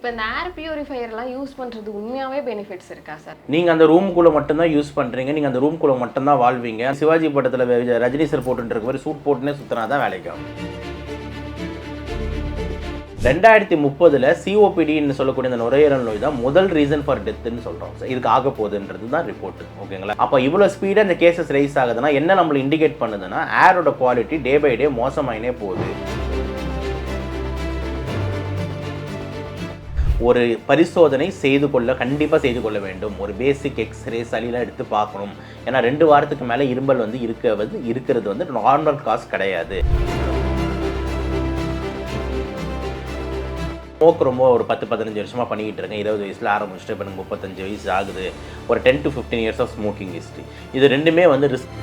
இப்போ இந்த ஏர் பியூரிஃபையர்லாம் யூஸ் பண்ணுறது உண்மையாகவே பெனிஃபிட்ஸ் இருக்கா சார்? நீங்கள் அந்த ரூம்குள்ளே மட்டும்தான் யூஸ் பண்ணுறீங்க, நீங்கள் அந்த ரூம்குள்ளே மட்டும்தான் வாழ்வீங்க. சிவாஜி படத்தில் ரஜினி சார் போட்டுட்டு இருக்க மாதிரி சூட் போட்டுனே சுற்றினா தான் வேலைக்கு ஆகும். 2030 சிஓபிடின்னு சொல்லக்கூடிய இந்த நுரையீரல் நோய் தான் முதல் ரீசன் ஃபார் டெத்துன்னு சொல்கிறோம். இதுக்கு ஆக போகுதுன்றது தான் ரிப்போர்ட். ஓகேங்களா? அப்போ இவ்வளோ ஸ்பீடாக இந்த கேசஸ் ரைஸ் ஆகுதுன்னா என்ன நம்மளை இண்டிகேட் பண்ணுதுன்னா ஏரோட குவாலிட்டி டே பை டே மோசமாயினே போகுது. ஒரு பரிசோதனை கண்டிப்பாக செய்து கொள்ள வேண்டும். ஒரு பேசிக் எக்ஸ்ரே சளிலாம் எடுத்து பார்க்கணும். ஏன்னா 2 வாரத்துக்கு மேலே இரும்பல் வந்து இருக்கிறது வந்து நார்மல் காஸ் கிடையாது. ஸ்மோக் ரொம்ப ஒரு 10-15 வருஷமாக பண்ணிக்கிட்டு இருக்கேன். 20 வயசில் ஆரம்பிச்சுட்டு இப்போ எனக்கு 35 வயசு ஆகுது. ஒரு 10 to 15 years of smoking history. இது ரெண்டுமே வந்து ரிஸ்க்.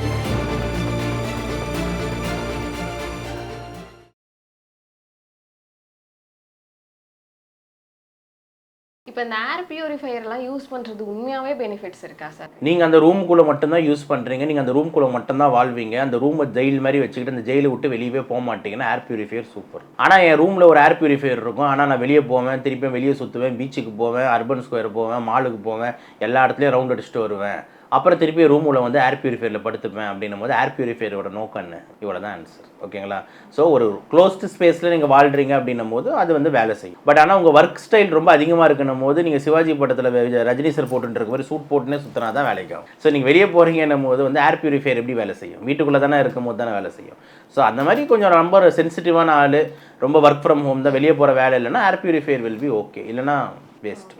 இப்போ இந்த ஏர் பியூரிஃபையர்லாம் யூஸ் பண்ணுறது உண்மையாகவே பெனிஃபிட்ஸ் இருக்கா சார்? நீங்கள் அந்த ரூம்குள்ளே மட்டும்தான் யூஸ் பண்ணுறீங்க, நீங்கள் அந்த ரூம்குள்ளே மட்டும்தான் வாழ்வீங்க. அந்த ரூமை ஜெயில் மாதிரி வச்சுக்கிட்டு அந்த ஜெயிலை விட்டு வெளியே போக மாட்டீங்கன்னா ஏர் பியூரிஃபையர் சூப்பர். ஆனால் என் ரூமில் ஒரு ஏர் பியூரிஃபையர் இருக்கும். ஆனால் நான் வெளியே போவேன், திருப்பி வெளியே சுற்றுவேன், பீச்சுக்கு போவேன், அர்பன் ஸ்கொயர் போவேன், மாலுக்கு போவேன், எல்லா இடத்துலையும் ரவுண்ட் அடிச்சுட்டு வருவேன். அப்புறம் திருப்பி ரூமில் வந்து ஏர் பியூரிஃபையரில் படுத்துப்பேன். அப்படின்னும் போது ஏர் பியூரிஃபையரோட நோக்கம் என்ன? இவ்வளோ தான் ஆன்சர். ஓகேங்களா? ஸோ ஒரு க்ளோஸ்டு ஸ்பேஸில் நீங்கள் வாழ்கிறீங்க அப்படின்னும் போது அது வந்து வேலை செய்யும். பட் ஆனால் உங்கள் ஒர்க் ஸ்டைல் ரொம்ப அதிகமாக இருக்கணும் போது நீங்கள் சிவாஜி படத்தில் ரஜினி சார் போட்டுட்டு இருக்க மாதிரி சூட் போட்டுனே சுற்றினா தான் வேலைக்கு ஆகும். ஸோ நீங்கள் வெளியே போகிறீங்கன்னும் போது வந்து ஏர் பியூரிஃபையர் எப்படி வேலை செய்யும்? வீட்டுக்குள்ளே தானே இருக்கும் போது தானே வேலை செய்யும். ஸோ அந்த மாதிரி கொஞ்சம் ரொம்ப சென்சிட்டிவான ஆள், ரொம்ப ஒர்க் ஃப்ரம் ஹோம் தான், வெளியே போகிற வேலை இல்லைன்னா air purifier will be okay. இல்லைனா வேஸ்ட்.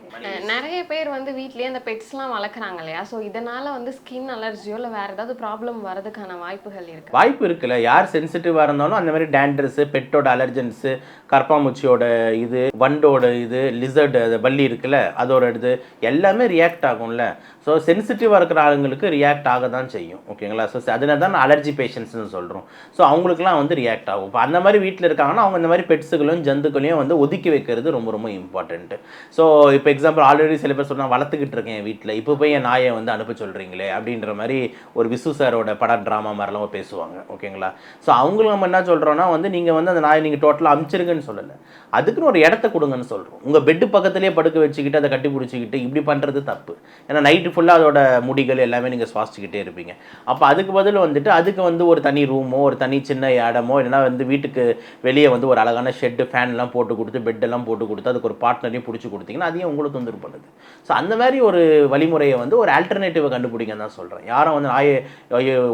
நிறைய பேர் வந்து வீட்லேயே அந்த பெட்ஸ்லாம் வளர்க்குறாங்க இல்லையா? ஸோ இதனால் வந்து ஸ்கின் அலர்ஜியோ இல்லை வேறு ஏதாவது ப்ராப்ளம் வரதுக்கான வாய்ப்புகள் இருக்குது? வாய்ப்பு இருக்குல்ல. யார் சென்சிட்டிவாக இருந்தாலும் அந்த மாதிரி டேண்ட்ரஸு, பெட்டோட அலர்ஜன்ஸு, கற்பாம்பூச்சியோட இது, வண்டோட இது, லிசர்டு பல்லி இருக்குல்ல அதோட இது எல்லாமே ரியாக்ட் ஆகும்ல. ஸோ சென்சிட்டிவாக இருக்கிற ஆளுங்களுக்கு ரியாக்ட் ஆக தான் செய்யும். ஓகேங்களா? ஸோ அதனால தான் அலர்ஜி பேஷண்ட்ஸ்னு சொல்கிறோம். ஸோ அவங்களுக்குலாம் வந்து ரியாக்ட் ஆகும். இப்போ அந்த மாதிரி வீட்டில் இருக்காங்கன்னா அவங்க இந்த மாதிரி பெட்ஸுகளையும் ஜந்துக்களையும் வந்து ஒதுக்கி வைக்கிறது ரொம்ப ரொம்ப இம்பார்ட்டன்ட்டு. ஸோ இப்போ எக்ஸாம்பிள் ஆல்ரெடி சில பேர் சொன்னால் வளர்த்துக்கிட்டு இருக்கேன் என் வீட்டில், இப்போ போய் என் நாயை வந்து அனுப்ப சொல்கிறீங்களே அப்படின்ற மாதிரி ஒரு விசு சாரோட ட்ராமா மாதிரிலாம் பேசுவாங்க. ஓகேங்களா? ஸோ அவங்களுக்கு நம்ம என்ன சொல்கிறோன்னா வந்து நீங்கள் வந்து அந்த நாயை நீங்கள் டோட்டலாக அமுச்சிருங்கன்னு சொல்லலை, அதுக்குன்னு ஒரு இடத்த கொடுங்கன்னு சொல்கிறோம். உங்கள் பெட்டு பக்கத்துலேயே படுக்க வச்சுக்கிட்டு அதை கட்டி பிடிச்சிக்கிட்டு இப்படி பண்ணுறது தப்பு. ஏன்னா நைட்டு ஃபுல்லாக அதோட முடிகள் எல்லாமே நீங்கள் சுவாசிச்சுக்கிட்டே இருப்பீங்க. அப்போ அதுக்கு பதில் வந்துட்டு அதுக்கு வந்து ஒரு தனி ரூமோ ஒரு தனி சின்ன இடமோ இல்லைனா வந்து வீட்டுக்கு வெளியே வந்து ஒரு அழகான ஷெட்டு ஃபேன்லாம் போட்டு கொடுத்து பெட்டெல்லாம் போட்டு கொடுத்து அதுக்கு ஒரு பார்ட்னரையும் பிடிச்சி கொடுத்தீங்கன்னா அதையும் உங்களுக்கு தொந்தரவு பண்ணுது. ஸோ அந்த மாதிரி ஒரு வழிமுறையை வந்து ஒரு ஆல்டர்னேட்டிவை கண்டுபிடிங்கன்னு தான் சொல்கிறேன். யாரும் வந்து நாயை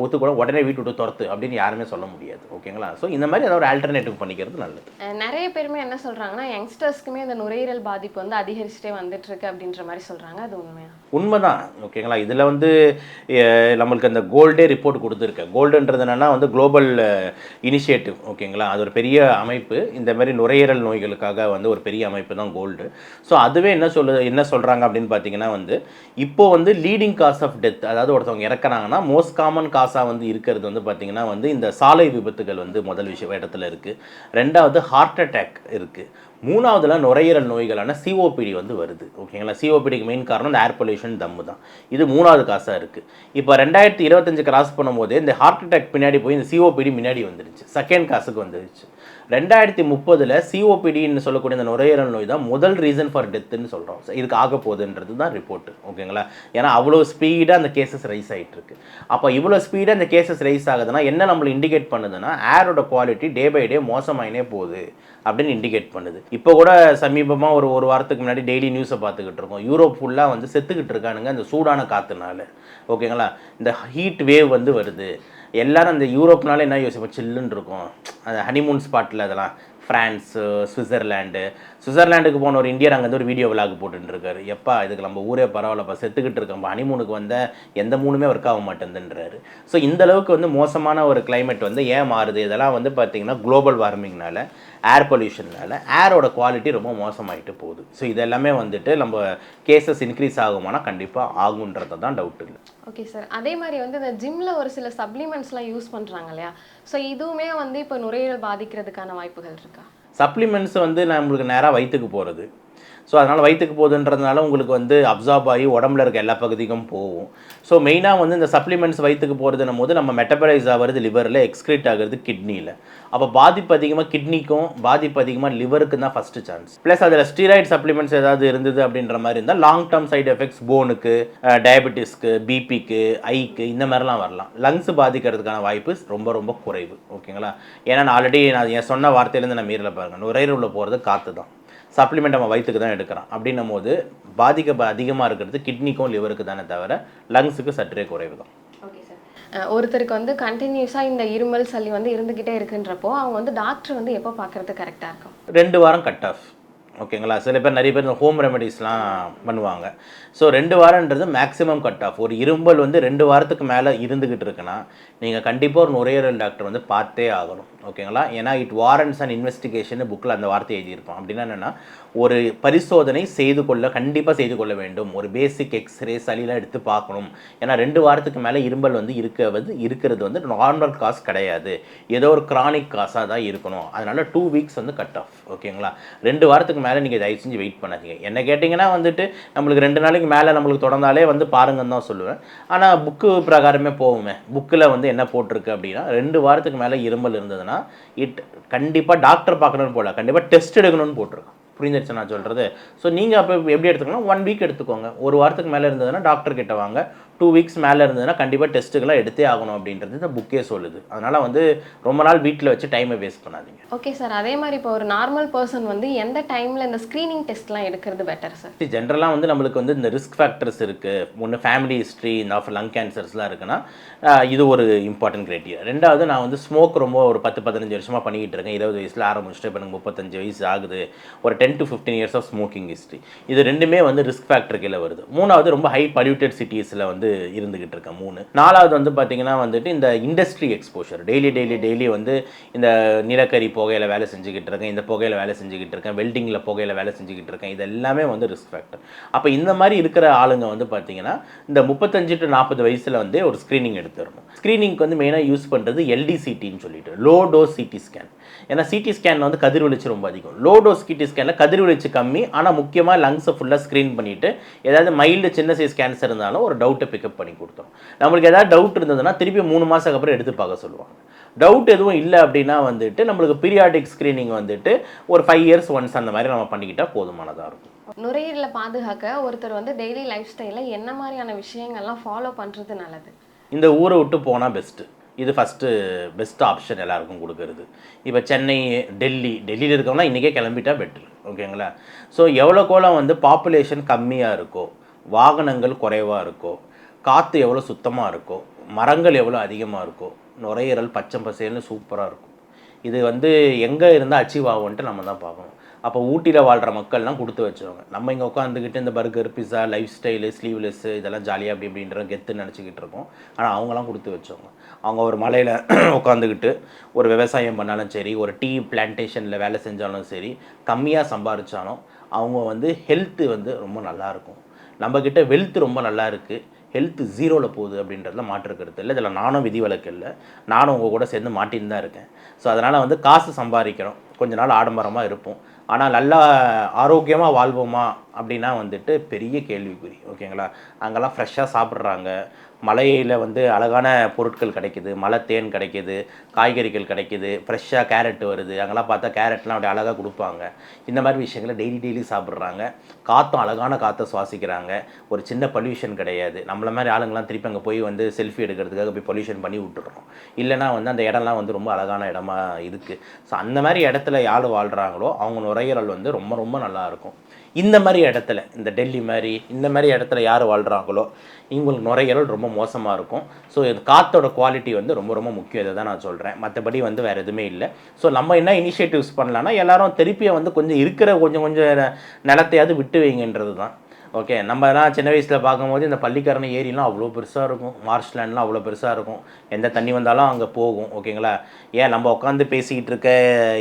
ஒத்துக்கூட உடனே வீட்டு விட்டு துரத்து அப்படின்னு யாருமே சொல்ல முடியாது. ஓகேங்களா? ஸோ இந்த மாதிரி ஏதாவது ஒரு ஆல்டர்னேட்டிவ் பண்ணிக்கிறது நல்லது. நிறைய பேருமே என்ன சொல்கிறாங்கன்னா யங்ஸ்டர்ஸ்க்குமே அந்த நுரையீரல் பாதிப்பு வந்து அதிகரிச்சுட்டே வந்துட்டு இருக்கு அப்படின்ற மாதிரி சொல்கிறாங்க. அது உண்மையா? உண்மைதான். ஓகேங்களா? இதில் வந்து நம்மளுக்கு அந்த கோல்டே ரிப்போர்ட் கொடுத்துருக்கேன். கோல்டுன்றது என்னென்னா வந்து குளோபல் இனிஷியேட்டிவ். ஓகேங்களா? அது ஒரு பெரிய அமைப்பு. இந்த மாதிரி நுரையீரல் நோய்களுக்காக வந்து ஒரு பெரிய அமைப்பு தான் கோல்டு. ஸோ அதுவே என்ன சொல்கிறாங்க அப்படின்னு பார்த்தீங்கன்னா வந்து இப்போது வந்து லீடிங் காஸ் ஆஃப் டெத், அதாவது ஒருத்தவங்க இறக்குறாங்கன்னா மோஸ்ட் காமன் காசாக வந்து இருக்கிறது வந்து பார்த்திங்கன்னா வந்து இந்த சாலை விபத்துகள் வந்து முதல் இடத்துல இருக்குது. 2வது ஹார்ட் அட்டாக் இருக்குது. 3வதுல நுரையீரல் நோய்களான சிஓபிடி வந்து வருது. ஓகேங்களா? சிஓபிடிக்கு மெயின் காரணம் இந்த ஏர் பொல்யூஷன் தம்மு தான். இது 3வது காசாக இருக்குது. இப்போ 2025 கிராஸ் பண்ணும்போது இந்த ஹார்ட் அட்டாக் பின்னாடி போய் இந்த சிஓபிடி முன்னாடி வந்துருச்சு, செகண்ட் காசுக்கு வந்துருச்சு. 2030 சிஓபிடின்னு சொல்லக்கூடிய இந்த நுரையீரல் நோய் தான் முதல் ரீசன் ஃபார் டெத்துன்னு சொல்கிறோம். இதுக்கு ஆக போகுதுன்றது தான் ரிப்போர்ட்டு. ஓகேங்களா? ஏன்னா அவ்வளோ ஸ்பீடாக அந்த கேசஸ் ரைஸ் ஆகிட்டு இருக்கு. அப்போ இவ்வளோ ஸ்பீடாக அந்த கேசஸ் ரைஸ் ஆகுதுன்னா என்ன நம்மளை இண்டிகேட் பண்ணுதுன்னா ஏரோட குவாலிட்டி டே பை டே மோசமாயினே போகுது அப்படின்னு இண்டிகேட் பண்ணுது. இப்போ கூட சமீபமாக ஒரு வாரத்துக்கு முன்னாடி டெய்லி நியூஸை பார்த்துக்கிட்டு இருக்கோம். யூரோப் ஃபுல்லாக வந்து செத்துக்கிட்டு இருக்கானுங்க இந்த சூடான காற்றுனால. ஓகேங்களா? இந்த ஹீட் வேவ் வந்து வருது. எல்லோரும் அந்த யூரோப்னால என்ன யோசிப்போம், சில்லுன்னு இருக்கும் அந்த ஹனிமூன் ஸ்பாட்டில். அதெல்லாம் ஃப்ரான்ஸு, சுவிட்சர்லாண்டுக்கு போன ஒரு இந்தியர் அங்கேருந்து ஒரு வீடியோ விளாக் போட்டுருக்காரு. எப்பா இதுக்கு நம்ம ஊரே பரவாயில்லப்பா, செத்துக்கிட்டு இருக்கோம்ப்பா, ஹனிமூனுக்கு வந்த எந்த மூணுமே ஒர்க் ஆக மாட்டேங்குதுன்றாரு. ஸோ இந்தளவுக்கு வந்து மோசமான ஒரு கிளைமேட் வந்து ஏன் மாறுது? இதெல்லாம் வந்து பார்த்திங்கன்னா குளோபல் வார்மிங்னால, ஏர் பொல்யூஷன்னால ஏரோட குவாலிட்டி ரொம்ப மோசமாகிட்டு போகுது. ஸோ இதெல்லாமே வந்துட்டு நம்ம கேசஸ் இன்க்ரீஸ் ஆகுமானா கண்டிப்பாக ஆகுன்றது தான் டவுட் இல்லை. Okay sir. அதே மாதிரி வந்து இந்த ஜிம்மில் ஒரு சில சப்ளிமெண்ட்ஸ்லாம் யூஸ் பண்ணுறாங்க இல்லையா? ஸோ இதுவுமே வந்து இப்போ நுரையீரல் பாதிக்கிறதுக்கான வாய்ப்புகள் இருக்கா? சப்ளிமெண்ட்ஸ் வந்து நம்மளுக்கு நேராக வயிற்றுக்கு போகிறது. ஸோ அதனால் வயிற்றுக்கு போகுதுன்றதுனால உங்களுக்கு வந்து அப்சார்ப் ஆகி உடம்புல இருக்க எல்லா பகுதிக்கும் போகும். ஸோ மெயினாக வந்து இந்த சப்ளிமெண்ட்ஸ் வயிற்றுக்கு போகிறதுனும் போது நம்ம மெட்டபலைஸ் ஆகிறது லிவரில், எக்ஸ்க்ரீட் ஆகிறது கிட்னியில். அப்போ பாதிப்பு அதிகமாக கிட்னிக்கும் பாதிப்பு அதிகமாக லிவருக்கு தான் ஃபஸ்ட்டு சான்ஸ். ப்ளஸ் அதில் ஸ்டீராய்டு சப்ளிமெண்ட்ஸ் ஏதாவது இருந்தது அப்படின்ற மாதிரி இருந்தால் லாங் டேர்ம் சைடு எஃபெக்ட்ஸ் போனுக்கு, டயபெட்டிஸ்க்கு, பிபிக்கு, ஐக்கு இந்த மாதிரிலாம் வரலாம். லங்ஸ் பாதிக்கிறதுக்கான வாய்ப்பு ரொம்ப ரொம்ப குறைவு. ஓகேங்களா? ஏன்னா நான் ஆல்ரெடி என் சொன்ன வார்த்தையிலேருந்து நான் மீறல பாருங்கள். நுரையீரலுள்ள போகிறது காற்று தான், சப்ளிமெண்ட் நம்ம வயிற்றுக்கு தான் எடுக்கிறோம். அப்படின்னும் போது பாதிக்க அதிகமாக இருக்கிறது கிட்னிக்கும் லிவருக்கு தானே தவிர லங்ஸுக்கு சற்றே குறைவு தான். Okay sir. ஒருத்தருக்கு வந்து கண்டினியூஸாக இந்த இருமல் சளி வந்து இருந்துக்கிட்டே இருக்குன்றப்போ அவங்க வந்து டாக்டர் வந்து எப்போ பார்க்குறது கரெக்டாக இருக்கும்? 2 வாரம் கட் ஆஃப். ஓகேங்களா? சில பேர் நிறைய பேர் இந்த ஹோம் ரெமெடிஸ்லாம் பண்ணுவாங்க. ஸோ 2 வாரன்றது மேக்ஸிமம் கட் ஆஃப். ஒரு இரும்பல் வந்து 2 வாரத்துக்கு மேலே இருந்துக்கிட்டு இருக்குன்னா நீங்கள் கண்டிப்பாக ஒரு நுரையீரல் டாக்டர் வந்து பார்த்தே ஆகணும். ஓகேங்களா? ஏன்னா இட் வாரண்ட்ஸ் அண்ட் இன்வெஸ்டிகேஷன் புக்கில் அந்த வார்த்தை எழுதியிருப்போம். அப்படின்னா என்னென்னா ஒரு பரிசோதனை கண்டிப்பாக செய்து கொள்ள வேண்டும். ஒரு பேசிக் எக்ஸ்ரே சளிலாம் எடுத்து பார்க்கணும். ஏன்னா 2 வாரத்துக்கு மேலே இரும்பல் வந்து இருக்கிறது வந்து நார்மல் காஸ் கிடையாது, ஏதோ ஒரு கிரானிக் காசாக தான் இருக்கணும். அதனால் 2 வீக்ஸ் வந்து கட் ஆஃப். ஓகேங்களா? 2 வாரத்துக்கு மேலே நீங்கள் தயவு செஞ்சு வெயிட் பண்ணாதீங்க. என்ன கேட்டிங்கன்னா வந்துட்டு நம்மளுக்கு 2 நாளைக்கு மேலே நம்மளுக்கு தொடர்ந்தாலே வந்து பாருங்கன்னு தான் சொல்லுவேன். ஆனால் புக்கு பிரகாரமே போகுமே. புக்கில் வந்து என்ன போட்டிருக்கு அப்படின்னா 2 வாரத்துக்கு மேலே இருமல் இருந்ததுன்னா கண்டிப்பாக டாக்டர் பார்க்கணும்னு போல, கண்டிப்பாக டெஸ்ட் எடுக்கணும்னு போட்டிருக்கோம். புரிஞ்சிருச்சு நான் சொல்கிறது? ஸோ நீங்கள் அப்போ எப்படி எடுத்துக்கணும்? 1 வீக் எடுத்துக்கோங்க. 1 வாரத்துக்கு மேலே இருந்ததுன்னா டாக்டர் கிட்ட வாங்க. 2 வீக்ஸ் மேலே இருந்ததுன்னா கண்டிப்பாக டெஸ்ட்டுக்கெல்லாம் எடுத்தே ஆகணும் அப்படின்றது இந்த புக்கே சொல்லுது. அதனால் வந்து ரொம்ப நாள் வீட்டில் வச்சு டைமை வேஸ்ட் பண்ணாதீங்க. Okay sir. அதே மாதிரி இப்போ ஒரு நார்மல் பர்சன் வந்து எந்த டைமில் இந்த ஸ்க்ரீனிங் டெஸ்ட்லாம் எடுக்கிறது பெட்டர் சார்? ஜென்ரலாக வந்து நம்மளுக்கு வந்து இந்த ரிஸ்க் ஃபேக்டர்ஸ் இருக்குது. ஒன்று ஃபேமிலி ஹிஸ்ட்ரி, இந்த ஆஃப் லங் கேன்சர்ஸ்லாம் இருக்குன்னா இது ஒரு இம்பார்ட்டன்ட் க்ரைட்டீரியா. 2வது நான் வந்து ஸ்மோக் ரொம்ப ஒரு 10-15 வருஷமாக பண்ணிக்கிட்டு இருக்கேன். 20 வயசில் ஆரம்பிச்சுட்டு இப்போ எனக்கு 35 வயசு ஆகுது. ஒரு 10 to 15 years of smoking history. இது 2மே வந்து ரிஸ்க் ஃபேக்டர் கீழே வருது. 3வது ரொம்ப ஹை பல்யூட்டட் சிட்டிஸில் வந்து இருந்துகிட்டு இருக்கேன். 3. 4வது வந்து பார்த்தீங்கன்னா வந்துட்டு இந்த இண்டஸ்ட்ரி எக்ஸ்போஷர். டெய்லி வந்து இந்த நிலக்கரி புகையில வேலை செஞ்சுக்கிட்டு இருக்கேன், இந்த புகையில வேலை செஞ்சுக்கிட்டு இருக்கேன், வெல்டிங்கில் புகையில வேலை செஞ்சுக்கிட்டு இருக்கேன். இது எல்லாமே வந்து ரிஸ்க் ஃபேக்டர். அப்போ இந்த மாதிரி இருக்கிற ஆளுங்க வந்து பார்த்தீங்கன்னா இந்த 35 to 40 வயசில் வந்து ஒரு ஸ்க்ரீனிங் எடுத்துடணும். ஸ்க்ரீனிங்க்கு வந்து மெயினாக யூஸ் பண்ணுறது LDCTன்னு சொல்லிட்டு லோ டோஸ் சிடி ஸ்கேன். ஏன்னா சிடி ஸ்கேன் வந்து கதிர்வீச்சு ரொம்ப அதிகம். லோ டோஸ் சிடி ஸ்கேனில் கதிர்வீச்சு கம்மி, ஆனால் முக்கியமாக லங்ஸை ஃபுல்லாக ஸ்க்ரீன் பண்ணிவிட்டு ஏதாவது மைல்டு சின்ன சைஸ் கேன்சர் இருந்தாலும் ஒரு டவுட்டை பிக்கப் பண்ணி கொடுத்தோம். நம்மளுக்கு ஏதாவது டவுட் இருந்ததுன்னா திருப்பி 3 மாதத்துக்கு அப்புறம் எடுத்து பார்க்க சொல்லுவாங்க. டவுட் எதுவும் இல்லை அப்படின்னா வந்துட்டு நம்மளுக்கு பீரியாடிக் ஸ்க்ரீனிங் வந்துட்டு ஒரு 5 years ஒன்ஸ் அந்த மாதிரி நம்ம பண்ணிக்கிட்டால் போதுமானதாக இருக்கும். நுரையீரலை பாதுகாக்க ஒருத்தர் வந்து டெய்லி லைஃப் ஸ்டைலில் என்ன மாதிரியான விஷயங்கள்லாம் ஃபாலோ பண்ணுறது நல்லது? இந்த ஊரை விட்டு போனால் பெஸ்ட்டு. இது பெஸ்ட் ஆப்ஷன் எல்லாருக்கும் கொடுக்கறது. இப்போ சென்னை, டெல்லியில் இருக்கவங்களாம் இன்றைக்கே கிளம்பிட்டா பெட்ரு. ஓகேங்களா? ஸோ எவ்வளோக்கோலாம் வந்து பாப்புலேஷன் கம்மியாக இருக்கோ, வாகனங்கள் குறைவாக இருக்கோ, காற்று எவ்வளோ சுத்தமாக இருக்கோ, மரங்கள் எவ்வளோ அதிகமாக இருக்கோ, நுரையீரல் பச்சை பசேல்னு சூப்பராக இருக்கும். இது வந்து எங்கே இருந்தால் அச்சீவ் ஆகும்ன்ட்டு நம்ம தான் பார்க்கணும். அப்போ ஊட்டியில் வாழ்கிற மக்கள்லாம் கொடுத்து வச்சவங்க. நம்ம இங்கே உட்காந்துக்கிட்டு இந்த burger, pizza, life style, sleeveless இதெல்லாம் ஜாலியாக அப்படின்ற கெத்து நினச்சிக்கிட்டு இருக்கோம். ஆனால் அவங்களாம் கொடுத்து வச்சவங்க. அவங்க ஒரு மலையில் உட்காந்துக்கிட்டு ஒரு விவசாயம் பண்ணாலும் சரி, ஒரு டீ பிளான்டேஷனில் வேலை செஞ்சாலும் சரி, கம்மியாக சம்பாதிச்சாலும் அவங்க வந்து ஹெல்த்து வந்து ரொம்ப நல்லாயிருக்கும். நம்மக்கிட்ட வெல்த் ரொம்ப நல்லா இருக்குது, ஹெல்த் 0ல் போகுது அப்படின்றதுல மாற்றுக்கிறது இல்லை. இதில் நானும் விதிவிலக்கு இல்லை. நானும் உங்கள் கூட சேர்ந்து மாட்டின்னு தான் இருக்கேன். ஸோ அதனால் வந்து காசு சம்பாதிக்கிறோம், கொஞ்ச நாள் ஆடம்பரமாக இருப்போம், ஆனால் நல்லா ஆரோக்கியமாக வாழ்வோமா அப்படின்னா வந்துட்டு பெரிய கேள்விக்குறி. ஓகேங்களா? அங்கெல்லாம் ஃப்ரெஷ்ஷாக சாப்பிட்றாங்க, மலையில் வந்து அழகான பொருட்கள் கிடைக்கிது, மலை தேன் கிடைக்கிது, காய்கறிகள் கிடைக்கிது, ஃப்ரெஷ்ஷாக கேரட் வருது. அங்கெல்லாம் பார்த்தா கேரட்லாம் அப்படி அழகாக கொடுப்பாங்க. இந்த மாதிரி விஷயங்களை டெய்லி சாப்பிட்றாங்க. காற்றும் அழகான காற்றை சுவாசிக்கிறாங்க. ஒரு சின்ன பொல்யூஷன் கிடையாது. நம்மள மாதிரி ஆளுங்கள்லாம் திருப்பி அங்கே போய் வந்து செல்ஃபி எடுக்கிறதுக்காக போய் பொல்யூஷன் பண்ணி விட்டுறோம். இல்லைனா வந்து அந்த இடம்லாம் வந்து ரொம்ப அழகான இடமா இருக்குது. ஸோ அந்த மாதிரி இடத்துல யார் வாழ்கிறாங்களோ அவங்க நுரையீரல் வந்து ரொம்ப ரொம்ப நல்லாயிருக்கும். இந்த மாதிரி இடத்துல, இந்த டெல்லி மாதிரி இந்த மாதிரி இடத்துல யார் வாழ்கிறாங்களோ இவங்களுக்கு நுரையீரல் ரொம்ப மோசமாக இருக்கும். ஸோ இது காற்றோட குவாலிட்டி வந்து ரொம்ப ரொம்ப முக்கியம். இதை தான் நான் சொல்கிறேன். மற்றபடி வந்து வேறு எதுவுமே இல்லை. ஸோ நம்ம என்ன இனிஷியேட்டிவ்ஸ் பண்ணலான்னா எல்லாரும் திருப்பியை வந்து கொஞ்சம் இருக்கிற கொஞ்சம் நிலத்தையாவது விட்டு வைங்கன்றது தான். ஓகே, நம்மலாம் சின்ன வயசில் பார்க்கும்போது இந்த பள்ளிக்கரணை ஏரிலாம் அவ்வளோ பெருசாக இருக்கும், மார்ஷ்லேண்ட்லாம் அவ்வளோ பெருசாக இருக்கும், எந்த தண்ணி வந்தாலும் அங்கே போகும். ஓகேங்களா? ஏன் நம்ம உட்காந்து பேசிக்கிட்டு இருக்க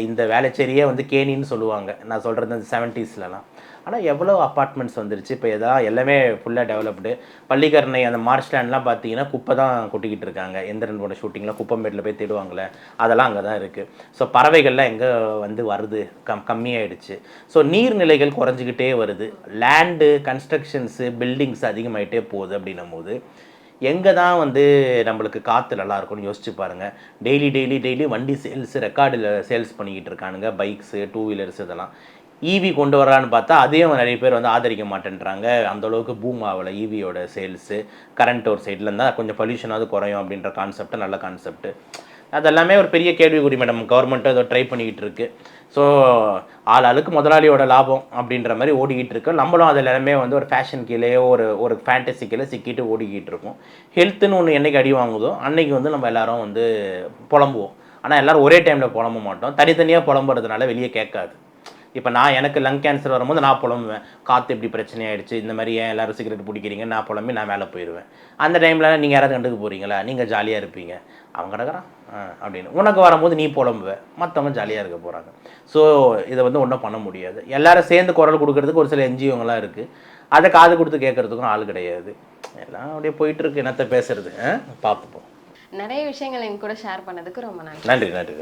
இந்த வேலைச்சேரியே வந்து கேணின்னு சொல்லுவாங்க. நான் சொல்கிறது இந்த 70ஸ்லலாம் ஆனால் எவ்வளோ அப்பார்ட்மெண்ட்ஸ் வந்துருச்சு இப்போ எல்லாமே ஃபுல்லாக டெவலப்டு. பள்ளிக்கரணை அந்த மார்ச்லேண்ட்லாம் பார்த்தீங்கன்னா குப்பை தான் கொட்டிக்கிட்டு இருக்காங்க. எந்திரனோட ஷூட்டிங்லாம் குப்பமேட்டில் போய் தேடுவாங்களே அதெல்லாம் அங்கே தான் இருக்குது. ஸோ பறவைகள்லாம் எங்கே வந்து வருது கம்மியாயிடுச்சு. ஸோ நீர்நிலைகள் குறைஞ்சிக்கிட்டே வருது. லேண்டு கன்ஸ்ட்ரக்ஷன்ஸு பில்டிங்ஸ் அதிகமாகிட்டே போகுது. அப்படின்னும் போது எங்கே தான் வந்து நம்மளுக்கு காற்று நல்லாயிருக்கும்னு யோசிச்சு பாருங்கள். டெய்லி வண்டி ரெக்கார்டில் சேல்ஸ் பண்ணிக்கிட்டு இருக்கானுங்க. பைக்ஸு, டூ வீலர்ஸ் இதெல்லாம். ஈவி கொண்டு வரான்னு பார்த்தா அதையும் நிறைய பேர் வந்து ஆதரிக்க மாட்டேன்றாங்க. அந்தளவுக்கு பூம் ஆகலை ஈவியோட சேல்ஸு. கரண்ட் ஒரு சைடில் இருந்தால் கொஞ்சம் பொல்யூஷனாவது குறையும் அப்படின்ற கான்செப்ட் நல்ல கான்செப்ட். அதெல்லாமே ஒரு பெரிய கேள்விக்குறி மேடம். கவர்மெண்ட்டும் அதை ட்ரை பண்ணிக்கிட்டு இருக்கு. ஸோ ஆளுக்கு முதலாளியோட லாபம் அப்படின்ற மாதிரி ஓடிக்கிட்டு இருக்கு. நம்மளும் அதில் எல்லாமே வந்து ஒரு ஃபேஷன் கீழே ஒரு ஃபேண்டசி கீழே சிக்கிட்டு ஓடிக்கிட்டு இருக்கோம். ஹெல்த்துன்னு ஒன்று என்றைக்கு அடி வாங்குதோ அன்றைக்கி வந்து நம்ம எல்லோரும் வந்து புலம்புவோம். ஆனால் எல்லோரும் ஒரே டைமில் புலம்ப மாட்டோம். தனித்தனியாக புலம்புறதுனால வெளியே கேட்காது. இப்போ எனக்கு லங் கேன்சர் வரும்போது நான் புலம்புவேன். காற்று இப்படி பிரச்சனையாயிடுச்சு, இந்த மாதிரி ஏன் எல்லோரும் சிகரெட் பிடிக்கிறீங்க, நான் புலம்பி நான் மேலே போயிடுவேன். அந்த டைமில் நீங்கள் யாராவது கண்டுக்க போகிறீங்களா? நீங்கள் ஜாலியாக இருப்பீங்க. அவன் கிடக்குறான் அப்படின்னு உனக்கு வரும்போது நீ புலம்புவேன், மற்றவங்க ஜாலியாக இருக்க போகிறாங்க. ஸோ இதை வந்து ஒன்றும் பண்ண முடியாது. எல்லோரும் சேர்ந்து குரல் கொடுக்கறதுக்கு ஒரு சில என்ஜிஓங்களாம் இருக்குது. அதை காது கொடுத்து கேட்குறதுக்கும் ஆள் கிடையாது. எல்லாம் அப்படியே போயிட்டுருக்கு. என்னத்தை பேசுறது பார்ப்போம். நிறைய விஷயங்கள் என் கூட ஷேர் பண்ணதுக்கு ரொம்ப நன்றி. நன்றி.